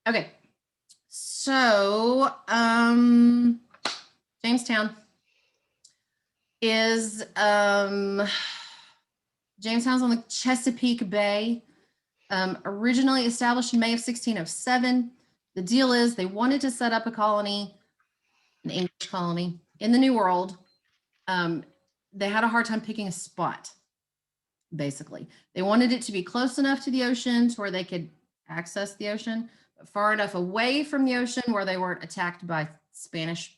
Okay. So, Jamestown is Jamestown's on the Chesapeake Bay. Originally established in May of 1607. The deal is they wanted to set up a colony, an English colony in the New World. They had a hard time picking a spot, basically. They wanted it to be close enough to the ocean to where they could access the ocean, but far enough away from the ocean where they weren't attacked by the Spanish.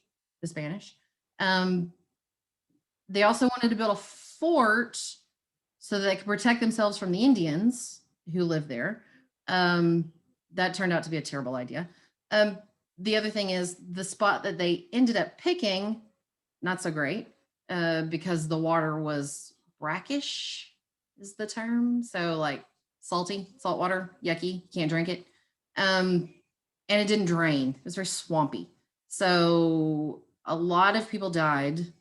They also wanted to build a fort so that they could protect themselves from the Indians who lived there. That turned out to be a terrible idea. The other thing is the spot that they ended up picking, not so great, because the water was brackish, is the term. So like salty, salt water, yucky, can't drink it. And it didn't drain. It was very swampy. So a lot of people died,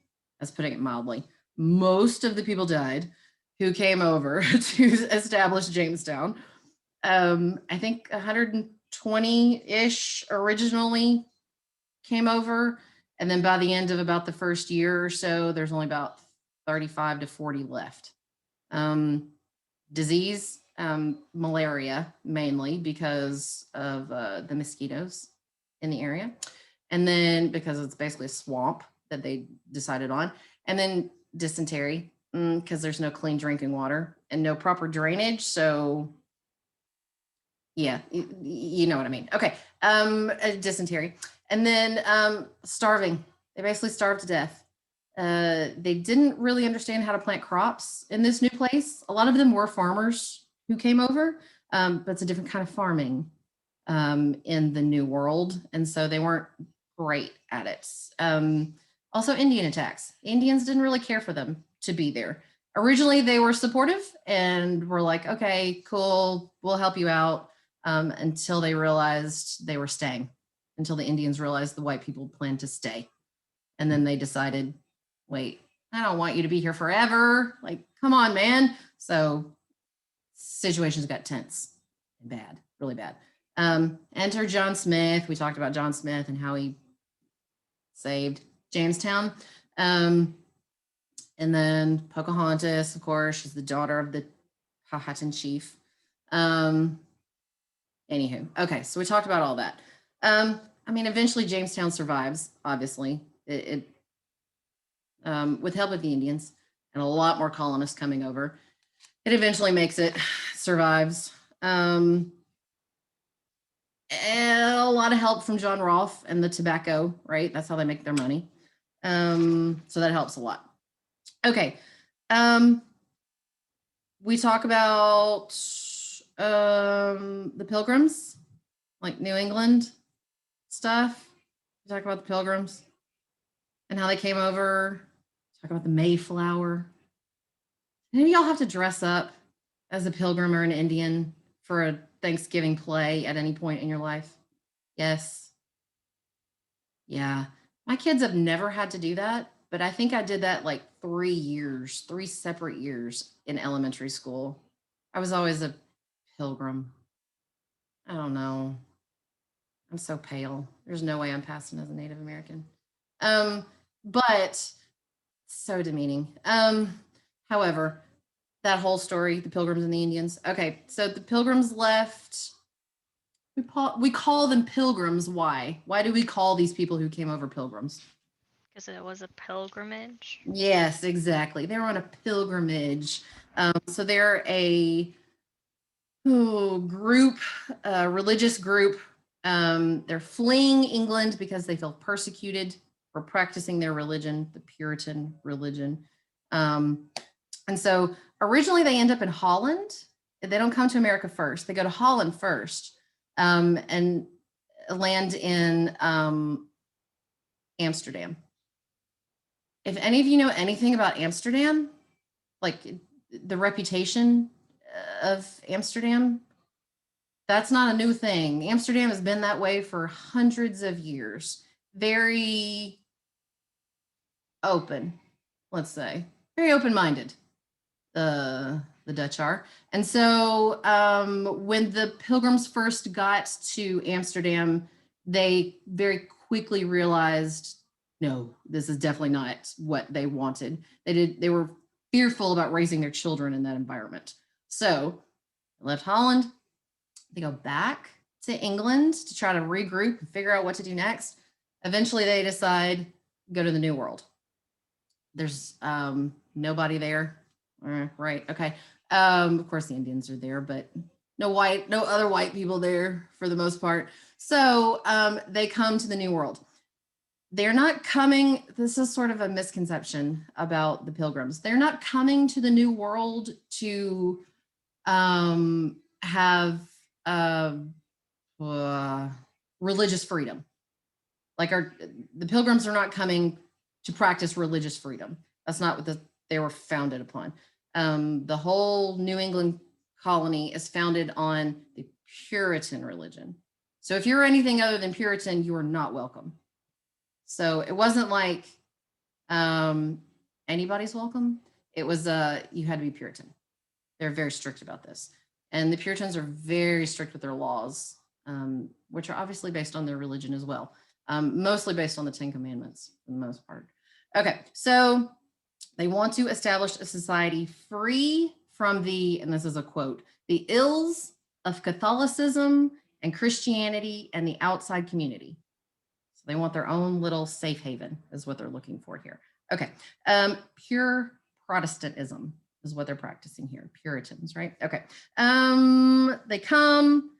as putting it mildly. Most of the people died who came over to establish Jamestown. I think 120-ish originally came over. And then by the end of about the first year or so, there's only about 35 to 40 left. Disease, malaria, mainly because of the mosquitoes in the area. And then because it's basically a swamp that they decided on. And then dysentery, because there's no clean drinking water and no proper drainage. So yeah, you know what I mean. Okay, dysentery. And then starving. They basically starved to death. They didn't really understand how to plant crops in this new place. A lot of them were farmers who came over, but it's a different kind of farming in the New World. And so they weren't great at it. Also, Indian attacks. Indians didn't really care for them to be there. Originally, they were supportive and were like, okay, cool, we'll help you out, until they realized they were staying, until the Indians realized the white people planned to stay. And then they decided, wait, I don't want you to be here forever. Like, come on, man. So situations got tense and bad, really bad. Enter John Smith. We talked about John Smith and how he saved Jamestown. And then Pocahontas, of course, she's the daughter of the Powhatan chief. Anywho, okay, so we talked about all that. I mean, eventually Jamestown survives, obviously. With help of the Indians and a lot more colonists coming over. It eventually makes it, survives. And a lot of help from John Rolfe and the tobacco, right? That's how they make their money. So that helps a lot. Okay. We talk about the Pilgrims, like New England stuff. We talk about the Pilgrims and how they came over. Talk about the Mayflower. Maybe y'all have to dress up as a pilgrim or an Indian for a Thanksgiving play at any point in your life? Yes. Yeah. My kids have never had to do that, but I think I did that like 3 separate years in elementary school. I was always a pilgrim. I don't know. I'm so pale. There's no way I'm passing as a Native American. But so demeaning. However, that whole story, the Pilgrims and the Indians. Okay, so the Pilgrims left. We call them Pilgrims. Why? Why do we call these people who came over Pilgrims? Because it was a pilgrimage. Yes, exactly. They were on a pilgrimage. So they're a group, religious group. They're fleeing England because they feel persecuted for practicing their religion, the Puritan religion. And so originally they end up in Holland. They don't come to America first. They go to Holland first, and land in Amsterdam. If any of you know anything about Amsterdam, like the reputation of Amsterdam, that's not a new thing. Amsterdam has been that way for hundreds of years. Very open, let's say, very open-minded. The The Dutch are. And so when the Pilgrims first got to Amsterdam, they very quickly realized, no, this is definitely not what they wanted. They were fearful about raising their children in that environment. So they left Holland. They go back to England to try to regroup and figure out what to do next. Eventually, they decide go to the New World. There's nobody there, right? Okay. Of course, the Indians are there, but no other white people there for the most part. So they come to the New World. They're not coming. This is sort of a misconception about the Pilgrims. They're not coming to the New World to have religious freedom. Like the Pilgrims are not coming to practice religious freedom. That's not what they were founded upon. The whole New England colony is founded on the Puritan religion. So if you're anything other than Puritan, you are not welcome. So it wasn't like anybody's welcome. It was you had to be Puritan. They're very strict about this. And the Puritans are very strict with their laws, which are obviously based on their religion as well. Mostly based on the Ten Commandments for the most part. Okay, so they want to establish a society free from and this is a quote, the ills of Catholicism and Christianity and the outside community. So they want their own little safe haven is what they're looking for here. Okay, pure Protestantism is what they're practicing here. Puritans, right? Okay, they come.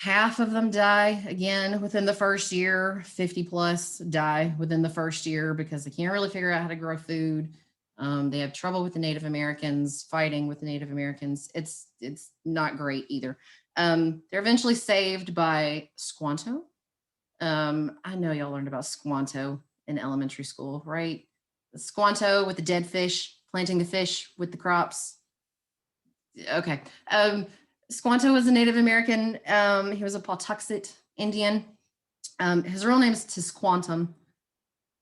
Half of them die again within the first year. 50 plus die within the first year because they can't really figure out how to grow food. They have trouble with the Native Americans, fighting with the Native Americans. It's not great either. They're eventually saved by Squanto. I know y'all learned about Squanto in elementary school, right? The Squanto with the dead fish, planting the fish with the crops. Okay. Squanto was a Native American. He was a Pawtuxet Indian. His real name is Tisquantum,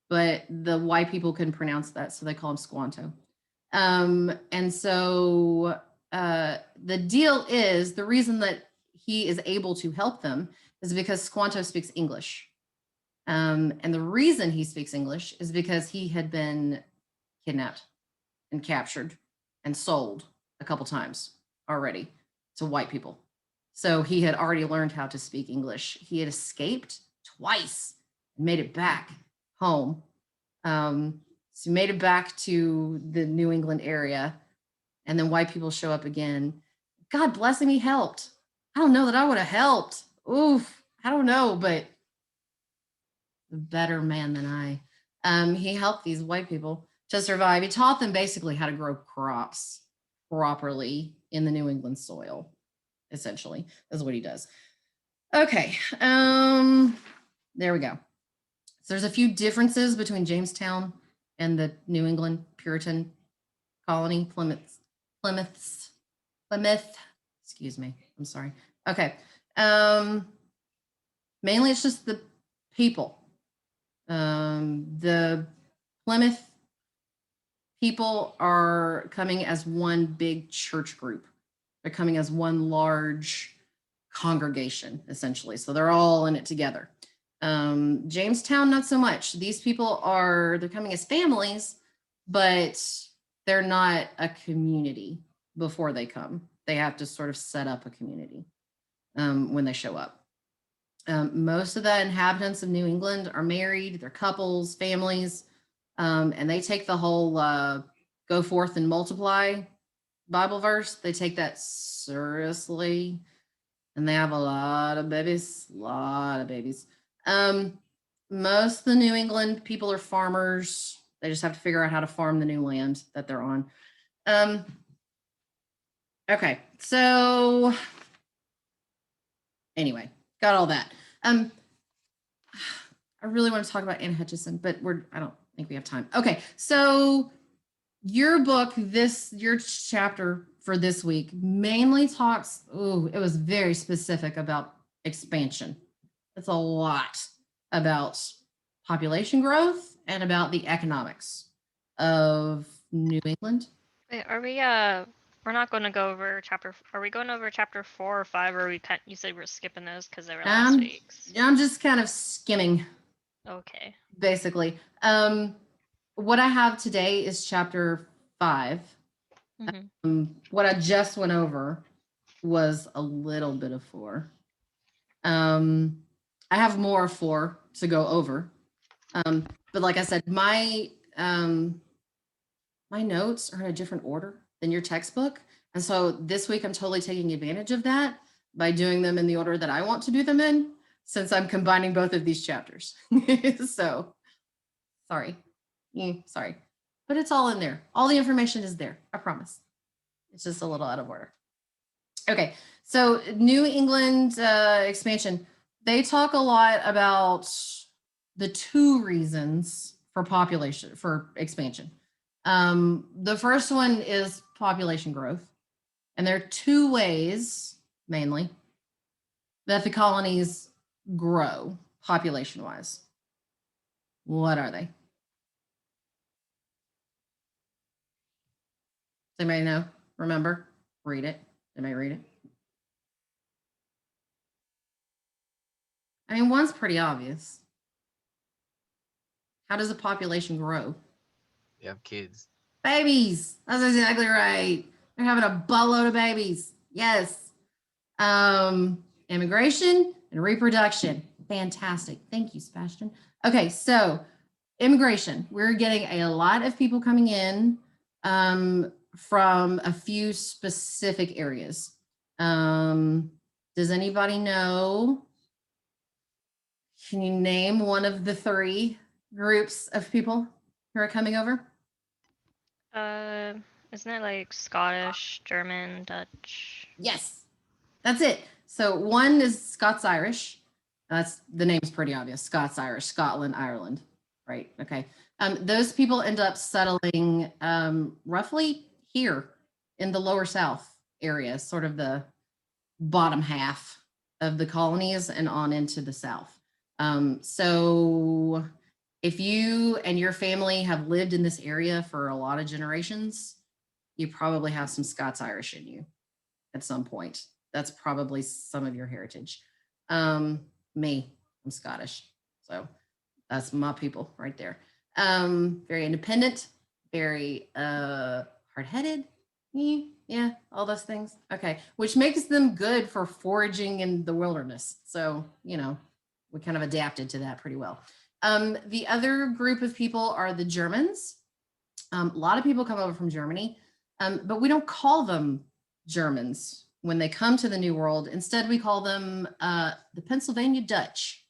but the white people couldn't pronounce that, so they call him Squanto. And so the deal is, the reason that he is able to help them is because Squanto speaks English. And the reason he speaks English is because he had been kidnapped and captured and sold a couple times already to white people. So he had already learned how to speak English. He had escaped twice and made it back home. So he made it back to the New England area. And then white people show up again. God bless him, he helped. I don't know that I would have helped. Oof, I don't know, but a better man than I. He helped these white people to survive. He taught them basically how to grow crops properly in the New England soil, essentially, is what he does. Okay, there we go. So there's a few differences between Jamestown and the New England Puritan colony, Plymouth. Excuse me, I'm sorry. Okay, mainly it's just the people. The Plymouth people are coming as one big church group. They're coming as one large congregation, essentially. So they're all in it together. Jamestown, not so much. These people they're coming as families, but they're not a community before they come. They have to sort of set up a community when they show up. Most of the inhabitants of New England are married, they're couples, families, and they take the whole go forth and multiply Bible verse. They take that seriously, and they have a lot of babies. Most of the New England people are farmers. They just have to figure out how to farm the new land that they're on. Okay, so anyway, got all that. I really want to talk about Anne Hutchinson, but I don't think we have time. Okay, so your book, your chapter for this week mainly talks, it was very specific about expansion. It's a lot about population growth and about the economics of New England. Wait, are we We're not going to go over chapter. Are we going over chapter 4 or 5? Or you said we're skipping those because they were last week's. I'm just kind of skimming. Okay. Basically, what I have today is chapter 5. What I just went over was a little bit of 4. I have more of 4 to go over. But like I said, my notes are in a different order than your textbook. And so this week I'm totally taking advantage of that by doing them in the order that I want to do them in, since I'm combining both of these chapters. So sorry. Sorry. But it's all in there. All the information is there. I promise. It's just a little out of order. Okay. So New England expansion, they talk a lot about the 2 reasons for expansion. The first one is population growth. And there are 2 ways, mainly, that the colonies grow population-wise. What are they? Does anybody know? Remember? Read it. Anybody read it? I mean, one's pretty obvious. How does a population grow? You have kids. Babies. That's exactly right. They're having a buttload of babies. Yes. Immigration and reproduction. Fantastic. Thank you, Sebastian. Okay, so immigration. We're getting a lot of people coming in from a few specific areas. Does anybody know? Can you name one of the 3 groups of people who are coming over? Isn't it like Scottish, German, Dutch? Yes, that's it. So one is Scots-Irish. That's the name's pretty obvious. Scots-Irish, Scotland, Ireland, right? Okay. Those people end up settling roughly here in the lower south area, sort of the bottom half of the colonies and on into the south. So if you and your family have lived in this area for a lot of generations, you probably have some Scots-Irish in you at some point. That's probably some of your heritage. Me, I'm Scottish. So that's my people right there. Very independent, very hard-headed. Yeah, all those things. Okay, which makes them good for foraging in the wilderness. So, we kind of adapted to that pretty well. The other group of people are the Germans. A lot of people come over from Germany, but we don't call them Germans when they come to the New World. Instead, we call them the Pennsylvania Dutch,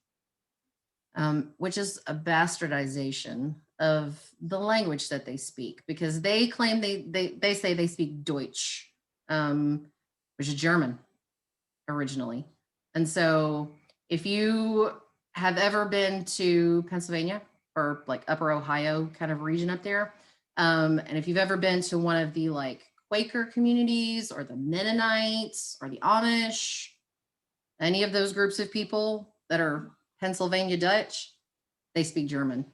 which is a bastardization of the language that they speak, because they claim they say they speak Deutsch, which is German originally. And so if you have ever been to Pennsylvania or like Upper Ohio kind of region up there, and if you've ever been to one of the like Quaker communities or the Mennonites or the Amish, any of those groups of people that are Pennsylvania Dutch, they speak German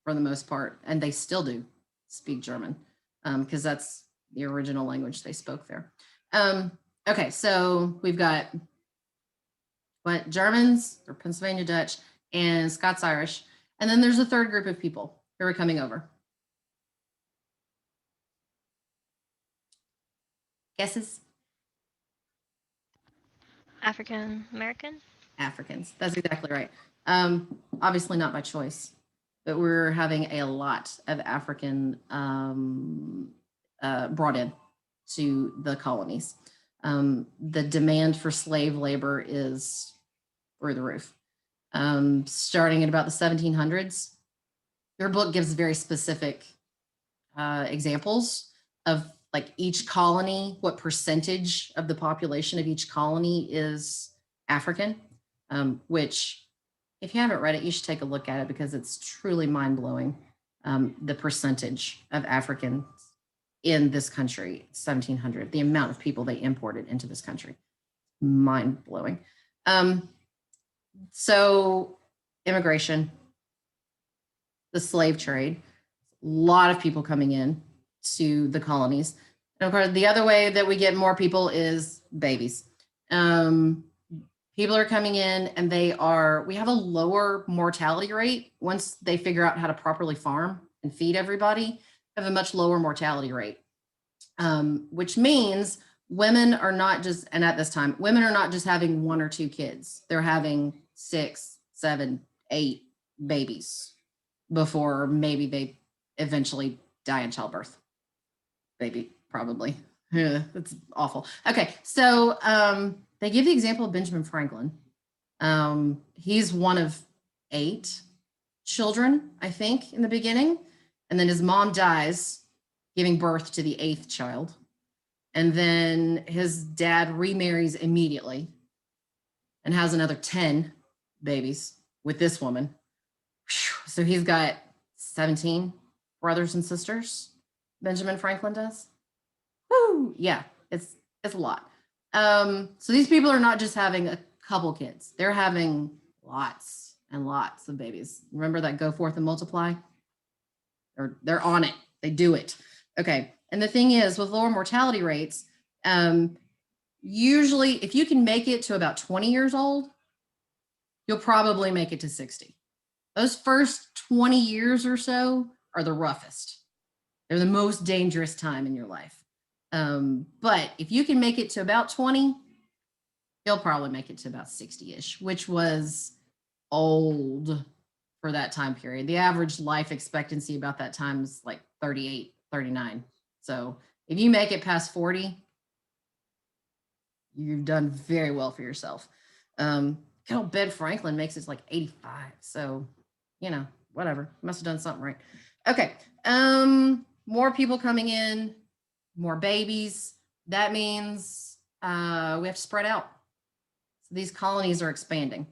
for the most part, and they still do speak German because that's the original language they spoke there. Okay, so we've got Germans or Pennsylvania Dutch and Scots-Irish, and then there's a third group of people who are coming over. Guesses? African American? Africans. That's exactly right. Obviously not by choice, but we're having a lot of African brought in to the colonies. The demand for slave labor is through the roof. Starting at about the 1700s, your book gives very specific examples of like each colony, what percentage of the population of each colony is African, which if you haven't read it, you should take a look at it because it's truly mind-blowing. The percentage of Africans in this country, 1700, the amount of people they imported into this country, mind-blowing. So immigration, the slave trade, a lot of people coming in to the colonies. And of course, the other way that we get more people is babies. People are coming in and we have a lower mortality rate once they figure out how to properly farm and feed everybody, have a much lower mortality rate, which means women are not just, and at this time, women are not just having 1 or 2 kids. They're having 6, 7, 8 babies before maybe they eventually die in childbirth. Baby, probably. Yeah, that's awful. Okay, so they give the example of Benjamin Franklin. He's one of 8 children, I think, in the beginning. And then his mom dies, giving birth to the 8th child. And then his dad remarries immediately and has another 10 babies with this woman. So he's got 17 brothers and sisters, Benjamin Franklin does. Woo! Yeah, it's a lot. So these people are not just having a couple kids. They're having lots and lots of babies. Remember that go forth and multiply? They're on it. They do it. Okay. And the thing is, with lower mortality rates, usually if you can make it to about 20 years old, you'll probably make it to 60. Those first 20 years or so are the roughest. They're the most dangerous time in your life. But if you can make it to about 20, you'll probably make it to about 60-ish, which was old for that time period. The average life expectancy about that time is like 38, 39. So if you make it past 40, you've done very well for yourself. Good old Ben Franklin makes it like 85. So, whatever. Must have done something right. Okay. More people coming in, more babies. That means we have to spread out. So these colonies are expanding.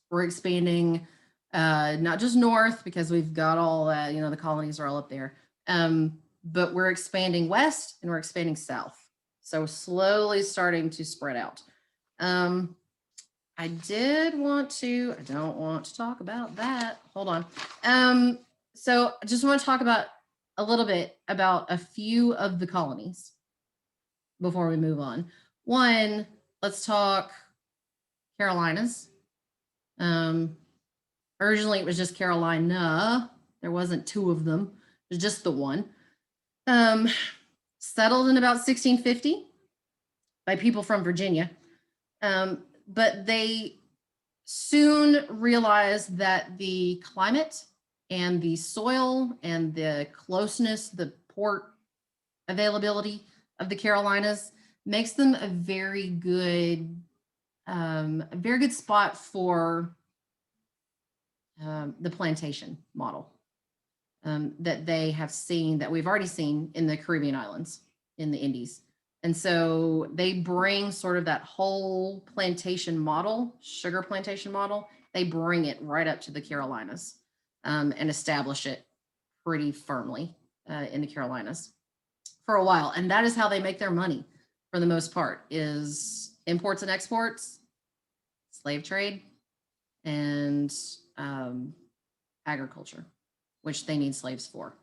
We're expanding not just north because we've got all the colonies are all up there, but we're expanding west and we're expanding south. So slowly starting to spread out. I don't want to talk about that. Hold on. So I just want to talk about a little bit about a few of the colonies before we move on. One, let's talk Carolinas. Originally it was just Carolina. There wasn't 2 of them. It was just the one. Settled in about 1650 by people from Virginia. But they soon realized that the climate and the soil and the closeness, the port availability of the Carolinas makes them a very good spot for the plantation model that they have seen, that we've already seen in the Caribbean islands, in the Indies. And so they bring sort of that whole plantation model, sugar plantation model, they bring it right up to the Carolinas and establish it pretty firmly in the Carolinas for a while. And that is how they make their money for the most part, is imports and exports, slave trade, and agriculture, which they need slaves for.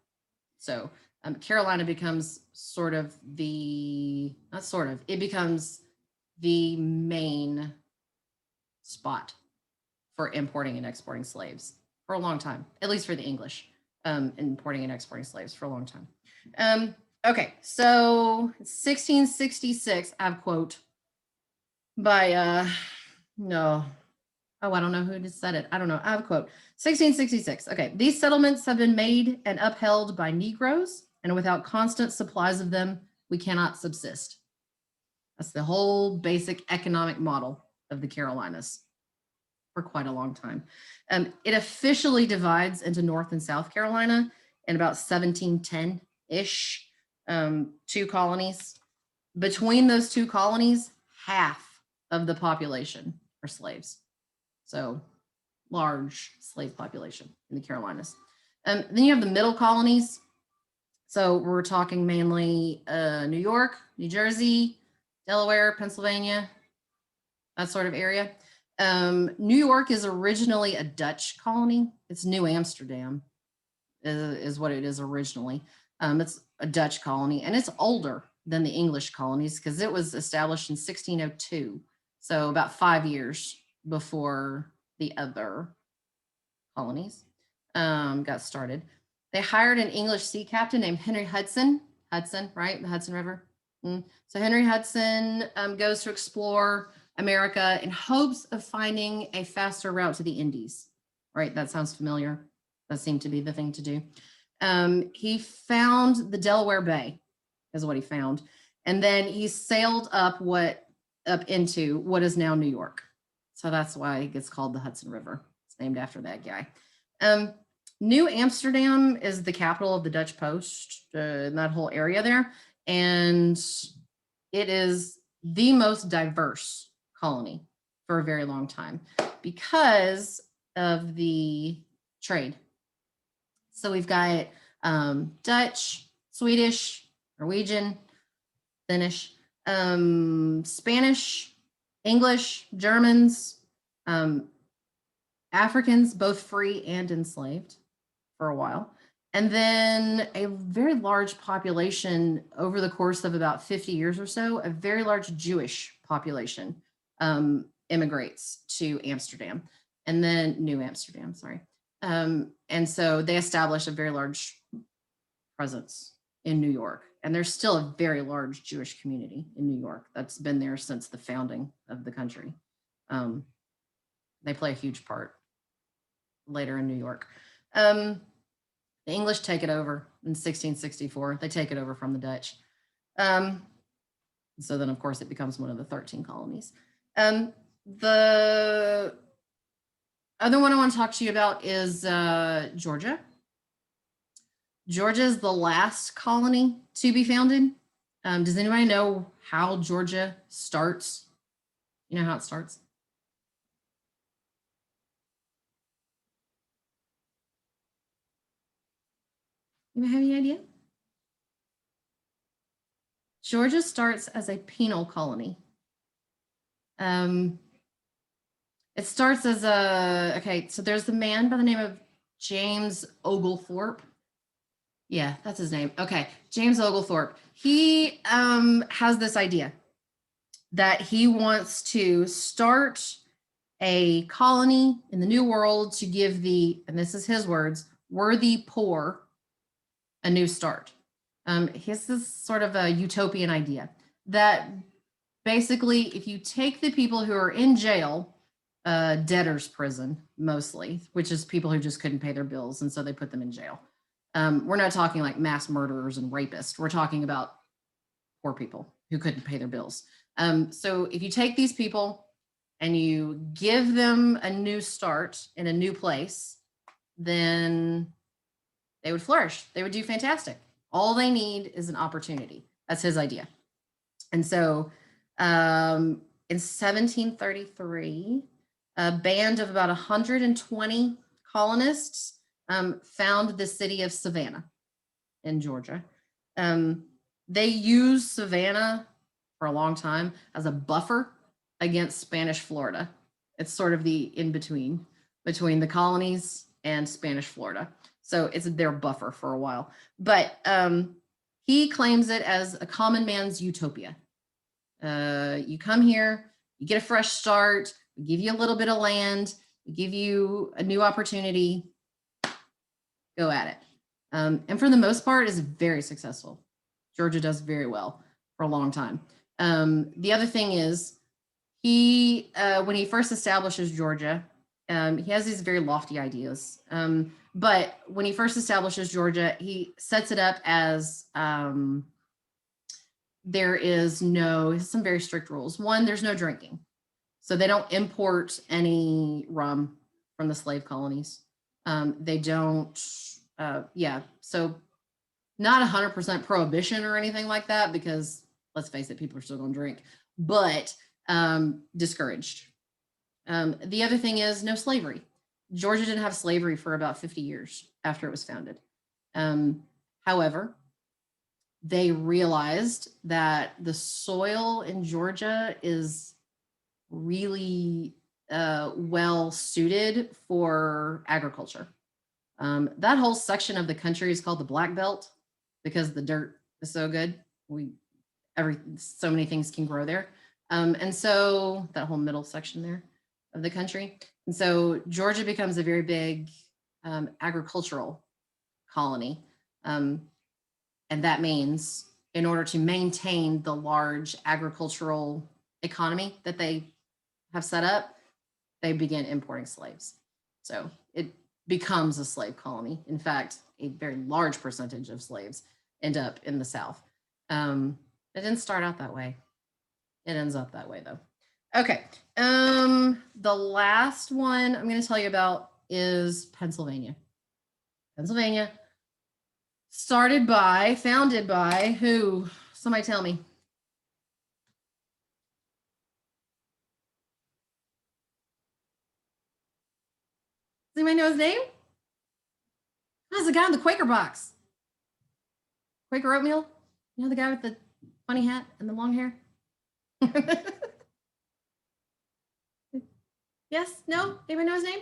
So Carolina becomes it becomes the main spot for importing and exporting slaves for a long time, at least for the English, importing and exporting slaves for a long time. Okay, so 1666, I have a quote by, I don't know who just said it. I don't know. I have a quote. 1666. Okay. These settlements have been made and upheld by Negroes, and without constant supplies of them, we cannot subsist. That's the whole basic economic model of the Carolinas for quite a long time. It officially divides into North and South Carolina in about 1710-ish, 2 colonies. Between those 2 colonies, half of the population are slaves. So large slave population in the Carolinas. Then you have the middle colonies. So we're talking mainly New York, New Jersey, Delaware, Pennsylvania, that sort of area. New York is originally a Dutch colony. It's New Amsterdam is what it is originally. It's a Dutch colony, and it's older than the English colonies because it was established in 1602. So about 5 years before the other colonies got started. They hired an English sea captain named Henry Hudson. Hudson, right? The Hudson River. So Henry Hudson goes to explore America in hopes of finding a faster route to the Indies. Right? That sounds familiar. That seemed to be the thing to do. He found the Delaware Bay, is what he found, and then he sailed up into what is now New York. So that's why it gets called the Hudson River. It's named after that guy. New Amsterdam is the capital of the Dutch Post in that whole area there. And it is the most diverse colony for a very long time because of the trade. So we've got Dutch, Swedish, Norwegian, Finnish, Spanish, English, Germans, Africans, both free and enslaved for a while. And then a very large population over the course of about 50 years or so, a very large Jewish population immigrates to Amsterdam and then New Amsterdam, sorry. And so they establish a very large presence in New York. And there's still a very large Jewish community in New York that's been there since the founding of the country. They play a huge part later in New York. The English take it over in 1664. They take it over from the Dutch. So then, of course, it becomes one of the 13 colonies. The other one I want to talk to you about is Georgia. Georgia is the last colony to be founded. Does anybody know how Georgia starts? You know how it starts? You have any idea? Georgia starts as a penal colony. It starts as so there's the man by the name of James Oglethorpe. Yeah, that's his name. Okay, James Oglethorpe. He has this idea that he wants to start a colony in the New World to give the, and this is his words, worthy poor a new start. He has this sort of a utopian idea that basically if you take the people who are in jail, debtor's prison mostly, which is people who just couldn't pay their bills, and so they put them in jail. We're not talking like mass murderers and rapists. We're talking about poor people who couldn't pay their bills. So if you take these people and you give them a new start in a new place, then they would flourish. They would do fantastic. All they need is an opportunity. That's his idea. And so in 1733, a band of about 120 colonists found the city of Savannah in Georgia. They used Savannah for a long time as a buffer against Spanish Florida. It's sort of the in-between between the colonies and Spanish Florida. So it's their buffer for a while. But he claims it as a common man's utopia. You come here, you get a fresh start, we give you a little bit of land, we give you a new opportunity, go at it. And for the most part, is very successful. Georgia does very well for a long time. The other thing is, he when he first establishes Georgia, he has these very lofty ideas. But when he first establishes Georgia, he sets it up as there is some very strict rules. One, there's no drinking. So they don't import any rum from the slave colonies. They don't, so not 100% prohibition or anything like that, because let's face it, people are still going to drink, but discouraged. The other thing is no slavery. Georgia didn't have slavery for about 50 years after it was founded. However, they realized that the soil in Georgia is really well suited for agriculture. That whole section of the country is called the Black Belt because the dirt is so good. so many things can grow there. And so that whole middle section there of the country. And so Georgia becomes a very big agricultural colony. And that means in order to maintain the large agricultural economy that they have set up, they begin importing slaves. So it becomes a slave colony. In fact, a very large percentage of slaves end up in the South. It didn't start out that way. It ends up that way though. Okay. The last one I'm going to tell you about is Pennsylvania. Pennsylvania, founded by who? Somebody tell me. Does anybody know his name? That's the guy in the Quaker box. Quaker oatmeal. You know the guy with the funny hat and the long hair? Yes? No? Anybody know his name?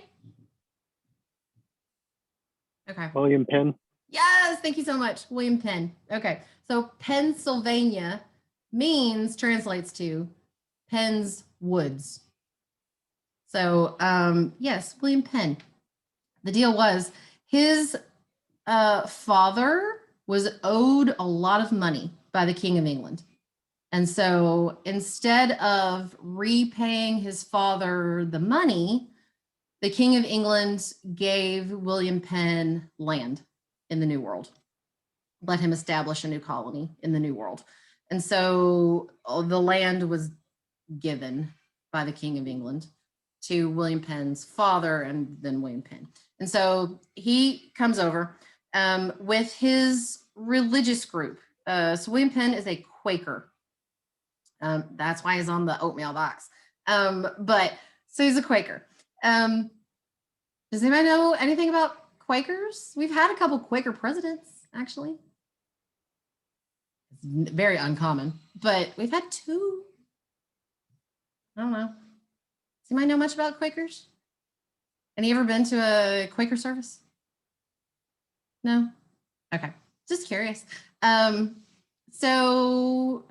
Okay. William Penn. Yes, thank you so much. William Penn. Okay. So Pennsylvania translates to Penn's Woods. So yes, William Penn. The deal was his father was owed a lot of money by the King of England. And so instead of repaying his father the money, the King of England gave William Penn land in the New World, let him establish a new colony in the New World. And so the land was given by the King of England to William Penn's father and then William Penn. And so he comes over with his religious group. So William Penn is a Quaker. That's why he's on the oatmeal box. But so he's a Quaker. Does anybody know anything about Quakers? We've had a couple Quaker presidents, actually. It's very uncommon, but we've had two. I don't know. Does anybody know much about Quakers? Any ever been to a Quaker service? No? Okay, just curious. So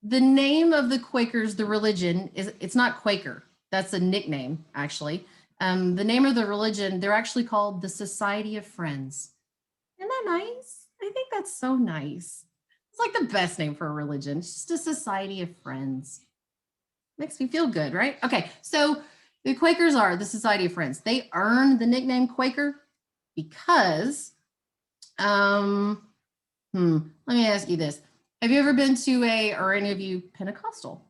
the name of the Quakers, the religion, it's not Quaker. That's a nickname, actually. The name of the religion, they're actually called the Society of Friends. Isn't that nice? I think that's so nice. It's like the best name for a religion. It's just a Society of Friends. Makes me feel good, right? Okay, so the Quakers are the Society of Friends. They earned the nickname Quaker because, let me ask you this. Have you ever been to or any of you Pentecostal?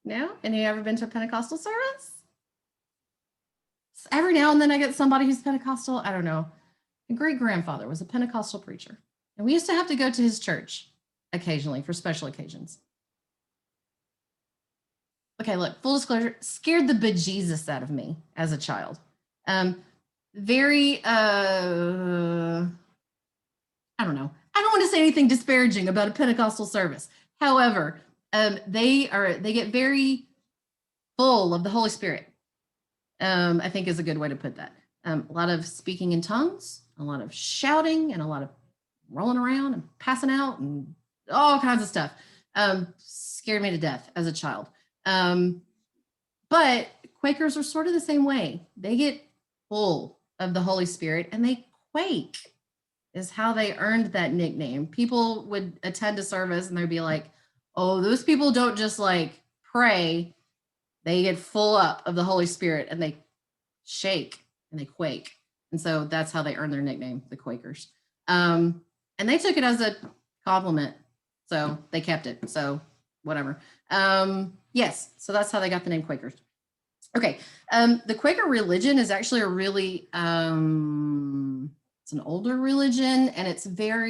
No? Any ever been to a Pentecostal service? Every now and then I get somebody who's Pentecostal. I don't know. My great-grandfather was a Pentecostal preacher. And we used to have to go to his church occasionally for special occasions. Okay, look, full disclosure, scared the bejesus out of me as a child. Very, I don't know. I don't want to say anything disparaging about a Pentecostal service. However, they get very full of the Holy Spirit. I think is a good way to put that. A lot of speaking in tongues, a lot of shouting, and a lot of rolling around and passing out and all kinds of stuff. Scared me to death as a child. But Quakers are sort of the same way. They get full of the Holy Spirit and they quake is how they earned that nickname. People would attend a service and they'd be like, oh, those people don't just like pray. They get full up of the Holy Spirit and they shake and they quake. And so that's how they earned their nickname, the Quakers. And they took it as a compliment. So they kept it. So whatever. Yes, so that's how they got the name Quakers. Okay, the Quaker religion is actually a really, it's an older religion, and it's a good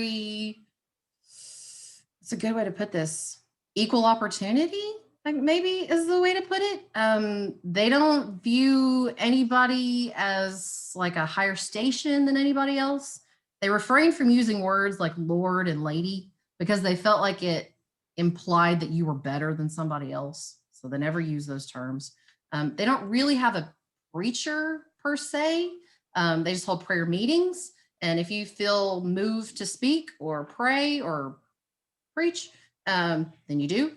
way to put this, equal opportunity, like maybe is the way to put it. They don't view anybody as like a higher station than anybody else. They refrain from using words like Lord and Lady because they felt like it implied that you were better than somebody else. So they never use those terms. They don't really have a preacher per se. They just hold prayer meetings. And if you feel moved to speak or pray or preach, then you do.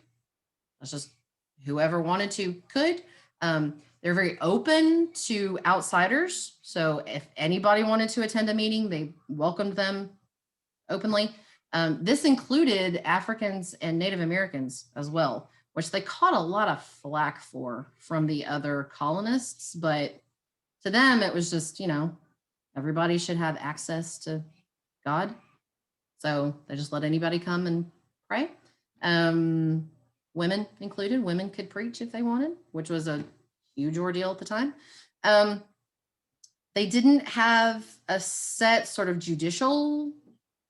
That's just whoever wanted to could. They're very open to outsiders. So if anybody wanted to attend a meeting, they welcomed them openly. This included Africans and Native Americans as well, which they caught a lot of flack for from the other colonists. But to them, it was just, everybody should have access to God. So they just let anybody come and pray. Women included. Women could preach if they wanted, which was a huge ordeal at the time. They didn't have a set sort of judicial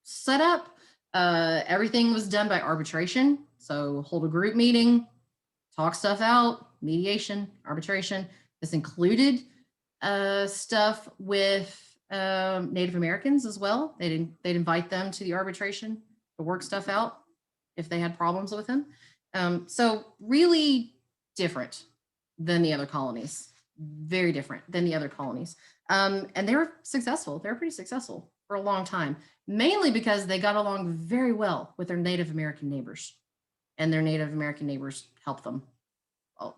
setup. Everything was done by arbitration. So hold a group meeting, talk stuff out, mediation, arbitration. This included stuff with Native Americans as well. They'd invite them to the arbitration to work stuff out if they had problems with them. So really different than the other colonies, very different than the other colonies. And they were successful. They were pretty successful for a long time, mainly because they got along very well with their Native American neighbors, and their Native American neighbors helped them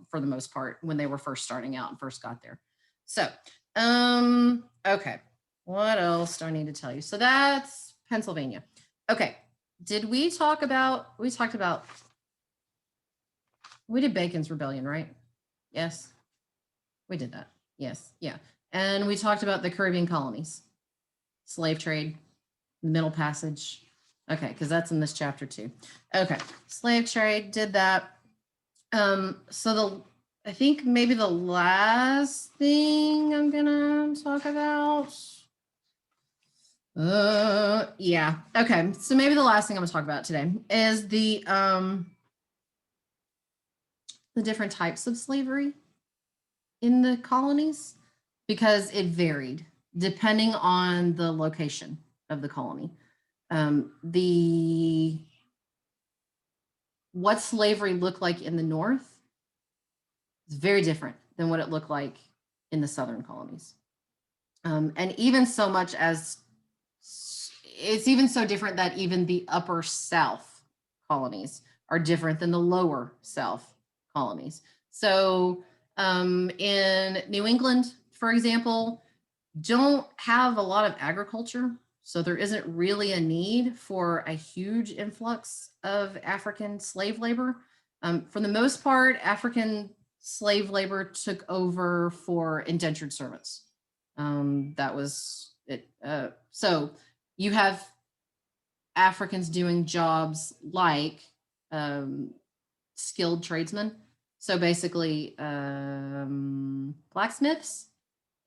for the most part when they were first starting out and first got there. So, okay, what else do I need to tell you? So that's Pennsylvania. Okay, we talked about, we did Bacon's Rebellion, right? Yes, we did that. Yes, yeah. And we talked about the Caribbean colonies, slave trade, Middle Passage. Okay, because that's in this chapter too. Okay, slave trade, did that. So I think maybe the last thing I'm gonna talk about. Yeah. Okay, so maybe the last thing I'm gonna talk about today is the different types of slavery in the colonies, because it varied depending on the location of the colony. What slavery looked like in the North is very different than what it looked like in the Southern colonies. And even so much as it's even so different that even the upper South colonies are different than the lower South colonies. So in New England, for example, don't have a lot of agriculture. So there isn't really a need for a huge influx of African slave labor. For the most part, African slave labor took over for indentured servants. That was it. So you have Africans doing jobs like skilled tradesmen. So basically, blacksmiths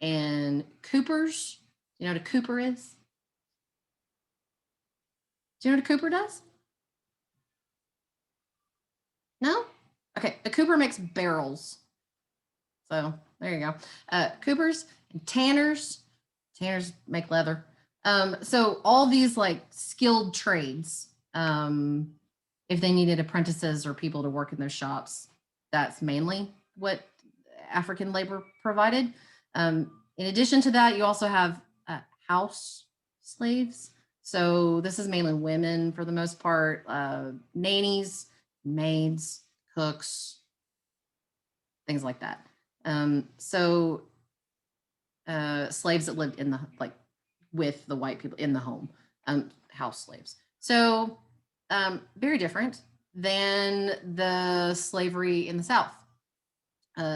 and coopers. You know what a cooper is? Do you know what a cooper does? No? Okay, a cooper makes barrels. So there you go. Coopers and tanners. Tanners make leather. So all these like skilled trades, if they needed apprentices or people to work in their shops, that's mainly what African labor provided. In addition to that, you also have house slaves. So this is mainly women for the most part, nannies, maids, cooks, things like that. Slaves that lived in the, like with the white people in the home, house slaves. So very different than the slavery in the South.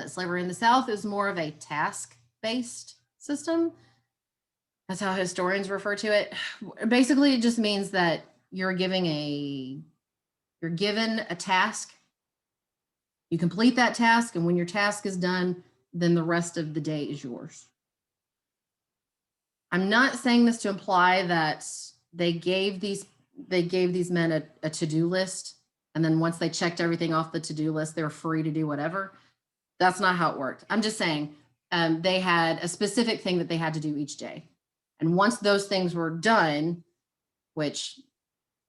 Slavery in the South is more of a task-based system. That's how historians refer to it. Basically, it just means that you're given a task. You complete that task, and when your task is done, then the rest of the day is yours. I'm not saying this to imply that they gave these men a to-do list, and then once they checked everything off the to-do list, they were free to do whatever. That's not how it worked. I'm just saying they had a specific thing that they had to do each day. And once those things were done, which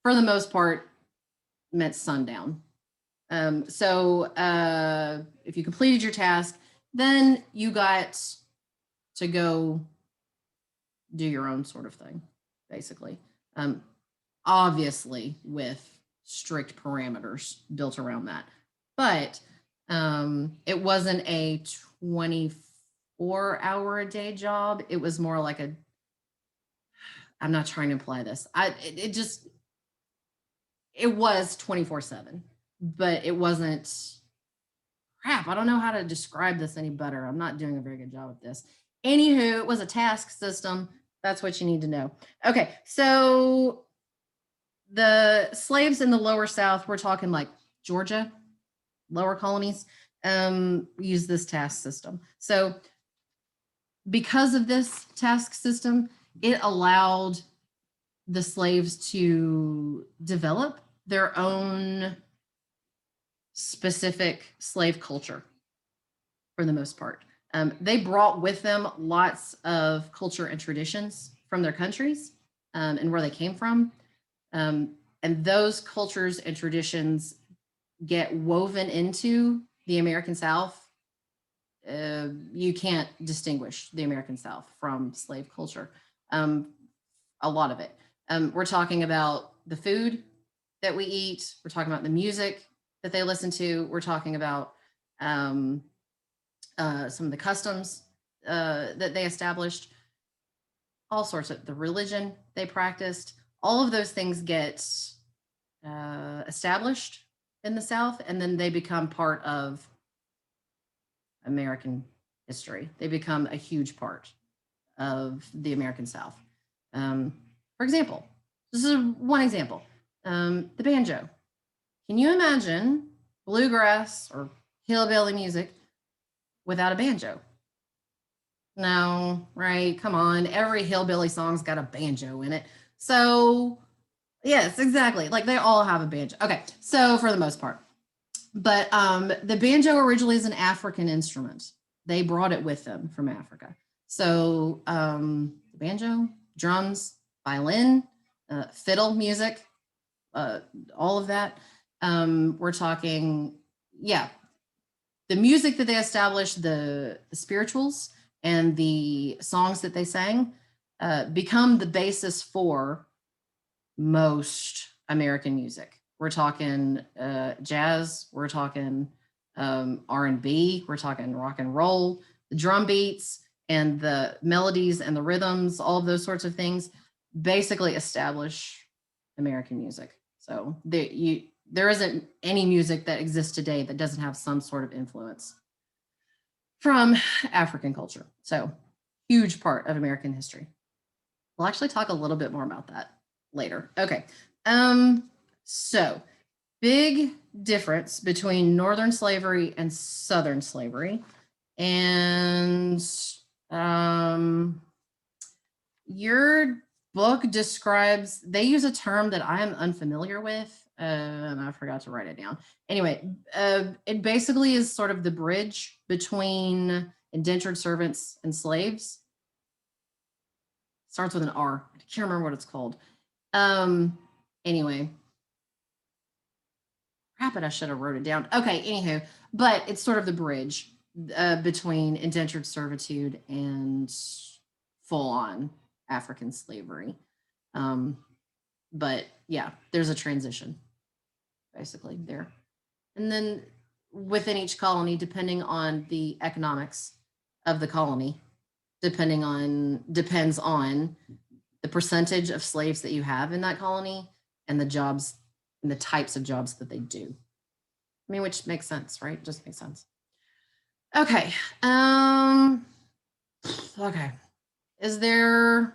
for the most part meant sundown. So if you completed your task, then you got to go do your own sort of thing, basically. Obviously with strict parameters built around that. But it wasn't a 24-hour-a-day job. It was more like I'm not trying to imply this. It was 24/7, but it wasn't, crap, I don't know how to describe this any better. I'm not doing a very good job at this. Anywho, it was a task system. That's what you need to know. Okay, so the slaves in the lower South, we're talking like Georgia, lower colonies, use this task system. So because of this task system, it allowed the slaves to develop their own specific slave culture for the most part. They brought with them lots of culture and traditions from their countries and where they came from. And those cultures and traditions get woven into the American South. You can't distinguish the American South from slave culture. A lot of it. We're talking about the food that we eat. We're talking about the music that they listen to. We're talking about some of the customs that they established, all sorts of the religion they practiced. All of those things get established in the South, and then they become part of American history. They become a huge part of the American South. For example, this is one example, the banjo. Can you imagine bluegrass or hillbilly music without a banjo? No, right? Come on. Every hillbilly song's got a banjo in it. So, yes, exactly. Like they all have a banjo. Okay, so for the most part. But the banjo originally is an African instrument. They brought it with them from Africa. So the banjo, drums, violin, fiddle music, all of that. We're talking, yeah, the music that they established, the spirituals and the songs that they sang become the basis for most American music. We're talking jazz, we're talking R&B, we're talking rock and roll, the drum beats and the melodies and the rhythms, all of those sorts of things basically establish American music. So there isn't any music that exists today that doesn't have some sort of influence from African culture. So huge part of American history. We'll actually talk a little bit more about that later. Okay. So big difference between Northern slavery and Southern slavery. And your book describes, they use a term that I am unfamiliar with, and I forgot to write it down. Anyway, it basically is sort of the bridge between indentured servants and slaves. Starts with an R. I can't remember what it's called. Anyway, crap it, I should have wrote it down. Okay, anywho, but it's sort of the bridge between indentured servitude and full-on African slavery. But yeah, there's a transition basically there. And then within each colony, depending on the economics of the colony, depends on the percentage of slaves that you have in that colony and the jobs and the types of jobs that they do. I mean, which makes sense, right? Just makes sense. Okay. Okay. Is there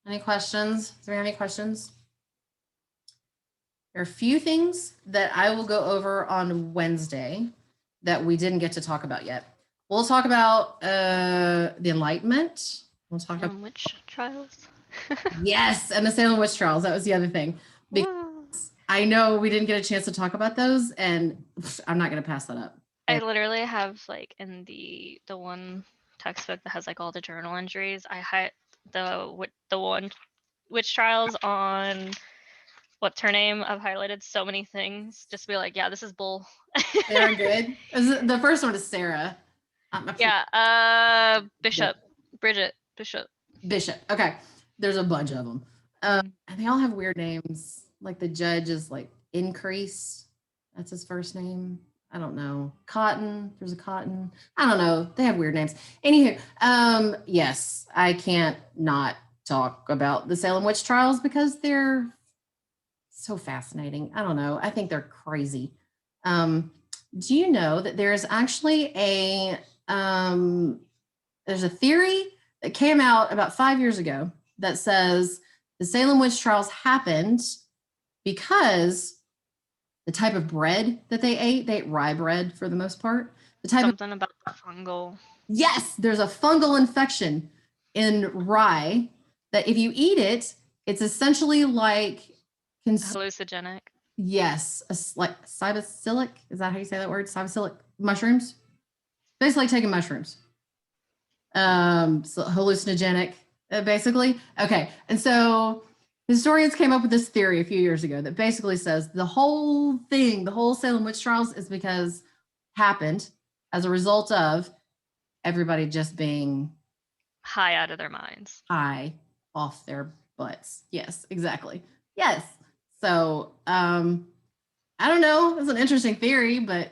any questions? Do we have any questions? There are a few things that I will go over on Wednesday that we didn't get to talk about yet. We'll talk about the Enlightenment. We'll talk about witch trials. yes, and the Salem witch trials. That was the other thing. Because I know we didn't get a chance to talk about those, and I'm not going to pass that up. I literally have like in the one textbook that has like all the journal entries. I had the one witch trials on what's her name. I've highlighted so many things just to be like, yeah, this is bull. They're good. The first one is Sarah. Yeah, Bishop, Bridget Bishop. Bishop. Okay, there's a bunch of them, and they all have weird names. Like the judge is like Increase. That's his first name. I don't know. Cotton. There's a Cotton. I don't know. They have weird names. Anywho, yes, I can't not talk about the Salem witch trials because they're so fascinating. I don't know. I think they're crazy. Do you know that there's actually there's a theory that came out about 5 years ago that says the Salem witch trials happened because the type of bread that they ate rye bread for the most part. The type Something about the fungal. Yes, there's a fungal infection in rye that if you eat it, it's essentially like Hallucinogenic. yes, like psilocybin. Is that how you say that word? Psilocybin mushrooms. Basically, taking mushrooms. So hallucinogenic, basically. Okay, and so historians came up with this theory a few years ago that basically says the whole thing, the whole Salem witch trials, is because happened as a result of everybody just being High out of their minds. high off their butts. Yes, exactly. Yes. So, I don't know. It's an interesting theory, but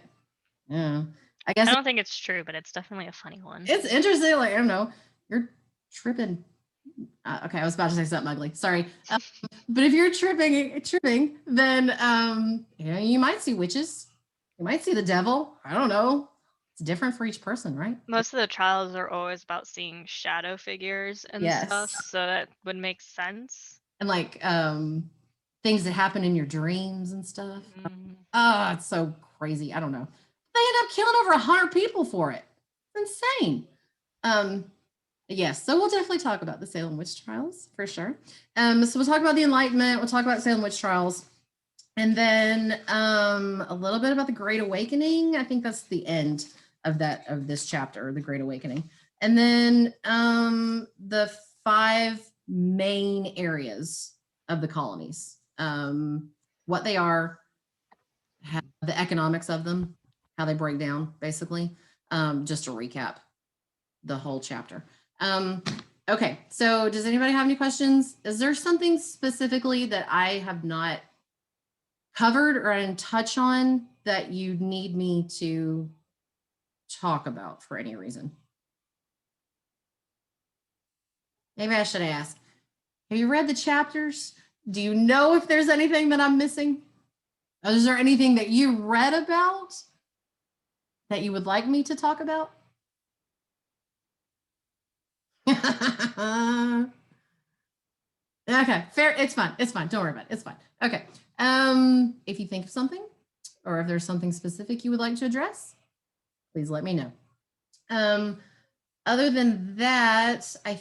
yeah, I guess I don't think it's true, but it's definitely a funny one. it's interesting. Like, I don't know. You're tripping. Okay, I was about to say something ugly. Sorry. But if you're tripping, then you might see witches. You might see the devil. I don't know. It's different for each person, right? Most of the trials are always about seeing shadow figures and stuff, Yes. so that would make sense. And like things that happen in your dreams and stuff. Mm. Oh, it's so crazy. I don't know. They end up killing over 100 people for it. It's insane. Yes, so we'll definitely talk about the Salem witch trials for sure. So we'll talk about the Enlightenment. We'll talk about Salem witch trials, and then a little bit about the Great Awakening. I think that's the end of this chapter, the Great Awakening, and then the 5 main areas of the colonies, what they are, the economics of them, how they break down, basically. Just to recap the whole chapter. Okay, so does anybody have any questions? Is there something specifically that I have not covered or I didn't touch on that you need me to talk about for any reason? Maybe I should ask, have you read the chapters? Do you know if there's anything that I'm missing? Is there anything that you read about that you would like me to talk about? Okay, fair. It's fine. It's fine. Don't worry about it. It's fine. Okay. If you think of something or if there's something specific you would like to address, please let me know. Other than that, I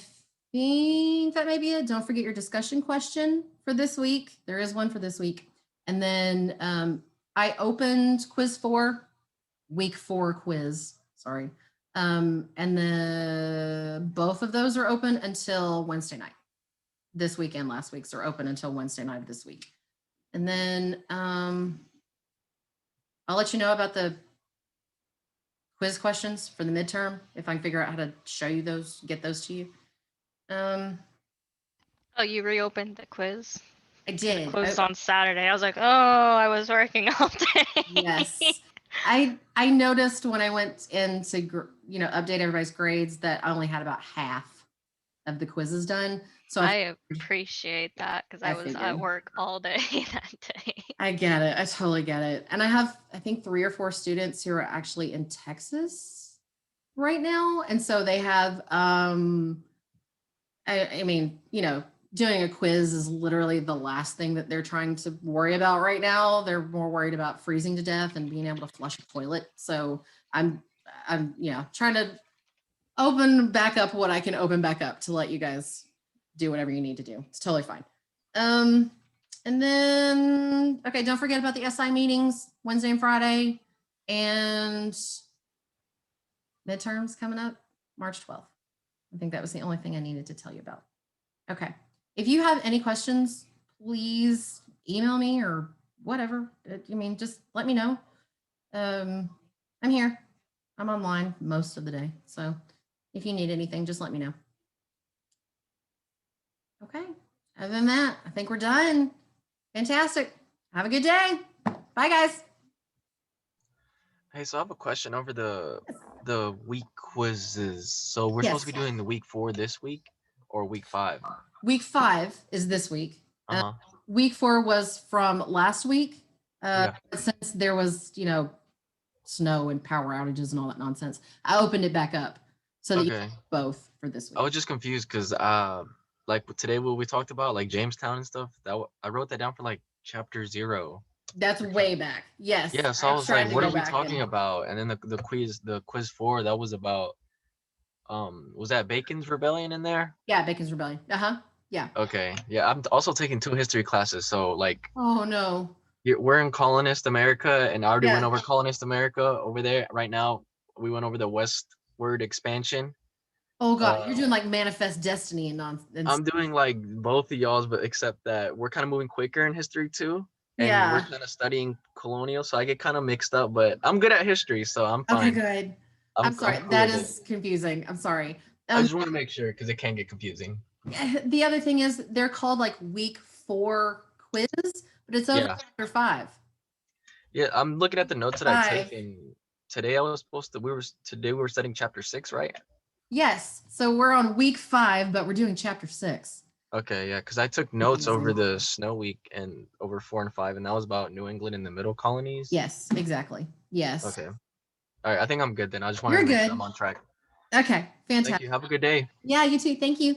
think that may be it. Don't forget your discussion question for this week. There is one for this week. And then I opened quiz 4, week 4 quiz. Sorry. And both of those are open until Wednesday night. This week and last week's are open until Wednesday night of this week. And then I'll let you know about the quiz questions for the midterm if I can figure out how to show you those, get those to you. Oh, you reopened the quiz? I did. It closed on Saturday. I was like, oh, I was working all day. Yes. I noticed when I went in to update everybody's grades that I only had about half of the quizzes done. So I appreciate that because I was at work all day that day. I get it. I totally get it. And I have, I think, 3 or 4 students who are actually in Texas right now. And so they have, I mean, doing a quiz is literally the last thing that they're trying to worry about right now. They're more worried about freezing to death and being able to flush a toilet. So I'm trying to open back up what I can open back up to let you guys do whatever you need to do. It's totally fine. And then, okay, don't forget about the SI meetings Wednesday and Friday, and midterms coming up March 12th. I think that was the only thing I needed to tell you about. Okay. If you have any questions, please email me or whatever. Just let me know. I'm here. I'm online most of the day. So if you need anything, just let me know. Okay. Other than that, I think we're done. Fantastic. Have a good day. Bye, guys. Hey, so I have a question over the week quizzes. So we're supposed to Yes. be doing the week 4 this week or week 5? Week 5 is this week. Uh-huh. Week 4 was from last week. Yeah. Since there was, snow and power outages and all that nonsense, I opened it back up so that you Okay. have both for this I week. was just confused because like today what we talked about, like Jamestown and stuff, I wrote that down for like chapter 0. That's way back. Yes. Yeah, so I was tried like, to what go are we back talking and- about? And then the quiz 4, that was about was that Bacon's Rebellion in there? Yeah, Bacon's Rebellion. Yeah. Okay. Yeah, I'm also taking 2 history classes, so like Oh no. we're in colonist America, and I already went Yeah. over colonist America over there. Right now, we went over the westward expansion. Oh god, Uh, you're doing like Manifest Destiny and nonsense. I'm doing like both of y'all's, but except that we're kind of moving quicker in history too, and we're Yeah. kind of studying colonial, so I get kind of mixed up. But I'm good at history, so I'm Okay, fine. good. I'm I'm sorry. cool That with it. is confusing. I'm sorry. I just want to make sure because it can get confusing. The other thing is they're called like week 4 quiz, but it's over Yeah. chapter 5. Yeah, I'm looking at the notes that I Five. took, and today I was supposed to. Today we were studying chapter 6, right? Yes. So we're on week 5, but we're doing chapter 6. Okay, yeah, because I took notes over Confusing. the snow week and over 4 and 5, and that was about New England and the middle colonies. Yes, exactly. Yes. Okay. All right, I think I'm good then. I just wanted You're to make sure good. I'm on track. Okay. Thank Fantastic. you. Have a good day. Yeah, you too. Thank you.